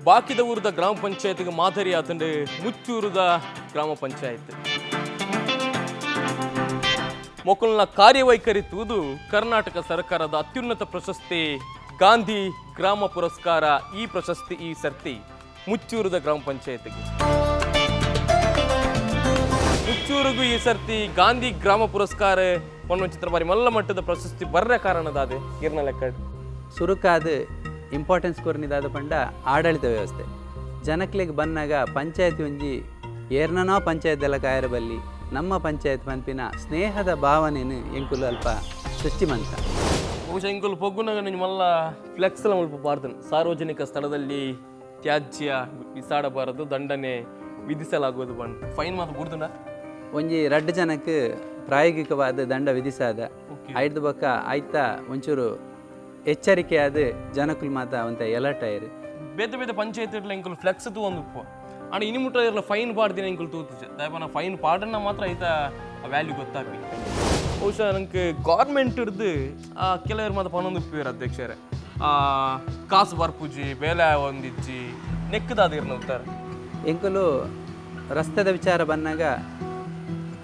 ಬಾಕಿದ ಊರದ ಗ್ರಾಮ ಪಂಚಾಯತ್ಗೆ ಮಾದರಿ ಆತಂಡು ಮುಚ್ಚೂರದ ಗ್ರಾಮ ಪಂಚಾಯತ್ ಮೊಕಲ್ನ ಕಾರ್ಯವೈಖರಿ ತೂದು ಕರ್ನಾಟಕ ಸರ್ಕಾರದ ಅತ್ಯುನ್ನತ ಪ್ರಶಸ್ತಿ ಗಾಂಧಿ ಗ್ರಾಮ ಪುರಸ್ಕಾರ. ಈ ಪ್ರಶಸ್ತಿ ಈ ಸರ್ತಿ ಮುಚ್ಚೂರದ ಗ್ರಾಮ ಪಂಚಾಯತ್ಗೆ. ಮುಚ್ಚೂರಿಗೂ ಈ ಸರ್ತಿ ಗಾಂಧಿ ಗ್ರಾಮ ಪುರಸ್ಕಾರ ಒಂದು ಚಿತ್ರ ಬಾರಿ ಮಲ್ಲ ಮಟ್ಟದ ಪ್ರಶಸ್ತಿ ಬರ್ರ ಕಾರಣದಾದೆ ಗಿರ್ನ ಲೆಕ್ಕ ಸುರುಕಾದ ಇಂಪಾರ್ಟೆನ್ಸ್ ಕೊರ್ನಿದಾದ ಪಂಡ ಆಡಳಿತ ವ್ಯವಸ್ಥೆ ಜನಕ್ಲಿಗೆ ಬಂದಾಗ ಪಂಚಾಯತ್ ಒಂಜಿ ಏರ್ನನೋ ಪಂಚಾಯತ್ ಎಲ್ಲ ಕಾಯರ ಬಲ್ಲಿ ನಮ್ಮ ಪಂಚಾಯತ್ ಪಂಪಿನ ಸ್ನೇಹದ ಭಾವನೆಯನ್ನು ಎಂಕುಲು ಅಲ್ಪ ಸೃಷ್ಟಿಮಂತ. ಬಹುಶಃ ಎಂಕುಲು ಪೊಗ್ಗುನಾಗ ಮಲ್ಲ ಫ್ಲೆಕ್ಸ್ ಮುಲ್ಪ ಬಾರ್ದನು ಸಾರ್ವಜನಿಕ ಸ್ಥಳದಲ್ಲಿ ತ್ಯಾಜ್ಯ ಬಿಸಾಡಬಾರದು, ದಂಡನೆ ವಿಧಿಸಲಾಗುವುದು ಬಂದು ಫೈನ್ ಮಾತು ಬುಡ್ದುಂಡ ಒಂಜಿ ರಡ್ಡು ಜನಕ್ಕೆ ಪ್ರಾಯೋಗಿಕವಾದ ದಂಡ ವಿಧಿಸಾದ ಐದು ಬೊಕ್ಕ ಆಯ್ತ ಒಂಚೂರು ಎಚ್ಚರಿಕೆಯಾದ ಜನಕ್ಕಲು ಮಾತ ಅವಂತ ಎಲರ್ಟ್ ಆಯ್ರು. ಬೇತೆ ಬೇತೆ ಪಂಚಾಯತ್ ಎಂಕುಲು ಫ್ಲೆಕ್ಸ್ ತೂ ಒಂದು ಉಪ್ಪು ಅಣ್ಣ ಇನ್ನು ಮುಟ್ಟ ಇರಲ್ಲ ಫೈನ್ ಪಾಡ್ದಿನ ಎಂಕುಲು ತೂತು ದಯಪನ ಫೈನ್ ಪಾಡನ್ನ ಮಾತ್ರ ಐತ ವ್ಯಾಲ್ಯೂ ಗೊತ್ತಾಗಿ. ಬಹುಶಃ ನಂಗೆ ಗೌರ್ಮೆಂಟ್ ಹಿಡ್ದು ಕೆಲವರು ಮಾತ್ರ ಪನ್ನೊಂದು ಉಪ್ಪಿರು ಅಧ್ಯಕ್ಷರೇ ಕಾಸು ಬರ್ಪುಜಿ ಬೇಲೆ ಒಂದಿಜ್ಜಿ ನೆಕ್ಕದಾದಿರ್ನ ಉತ್ತರ ಎಂಕುಲು ರಸ್ತೆದ ವಿಚಾರ ಬಂದಾಗ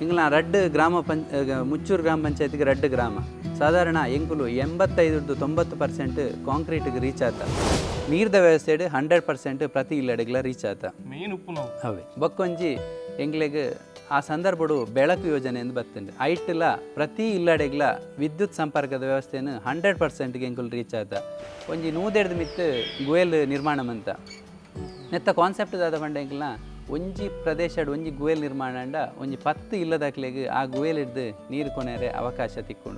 ಇಂಗ್ಲ ರಡ್ಡು ಮುಚ್ಚೂರು ಗ್ರಾಮ ಪಂಚಾಯತಿಗೆ ರಡ್ಡು ಗ್ರಾಮ ಸಾಧಾರಣ ಎಂಕುಲು 85-90% ಕಾಂಕ್ರೀಟ್ಗೆ ರೀಚ್ ಆತ. ನೀರ್ದ ವ್ಯವಸ್ಥೆ 100% ಪ್ರತಿ ಇಲ್ಲಡೆಗ್ಲ ರೀಚ್ ಆತ. ಮೇನ್ ಉಪ್ಪು ನಾವು ಅವೇ ಬಕ್ಕೊಂಜಿ ಎಂಗ್ಲೆಗ್ ಆ ಸಂದರ್ಭಡು ಬೆಳಕು ಯೋಜನೆ ಎಂದು ಬರ್ತಂಡೆ ಐಟ್ಲ ಪ್ರತಿ ಇಲ್ಲಡೆಗ್ಲ ವಿದ್ಯುತ್ ಸಂಪರ್ಕದ ವ್ಯವಸ್ಥೆಯನ್ನು 100%ಗೆ ಎಂಕುಲು ರೀಚ್ ಆತ. ಒಂಜಿ 150 ಮಿತ್ತು ಗುಯಲ್ ನಿರ್ಮಾಣ ಮಂತ ನೆತ್ತ ಕಾನ್ಸೆಪ್ಟ್ ದಾದ ಪಂಡ ಎಂಕಲ್ನ ಒಂಜಿ ಪ್ರದೇಶ ಒಂಜಿ ಗುಯಲ್ ನಿರ್ಮಾಣ ಅಂಡ ಒಂಜಿ 10 ಇಲ್ಲದಾಕ್ಲೆಗ್ ಆ ಗುಯಲ್ ಹಿಡ್ದು ನೀರು ಕೊನೆರೆ ಅವಕಾಶ ತಿಕ್ಕೊಂಡು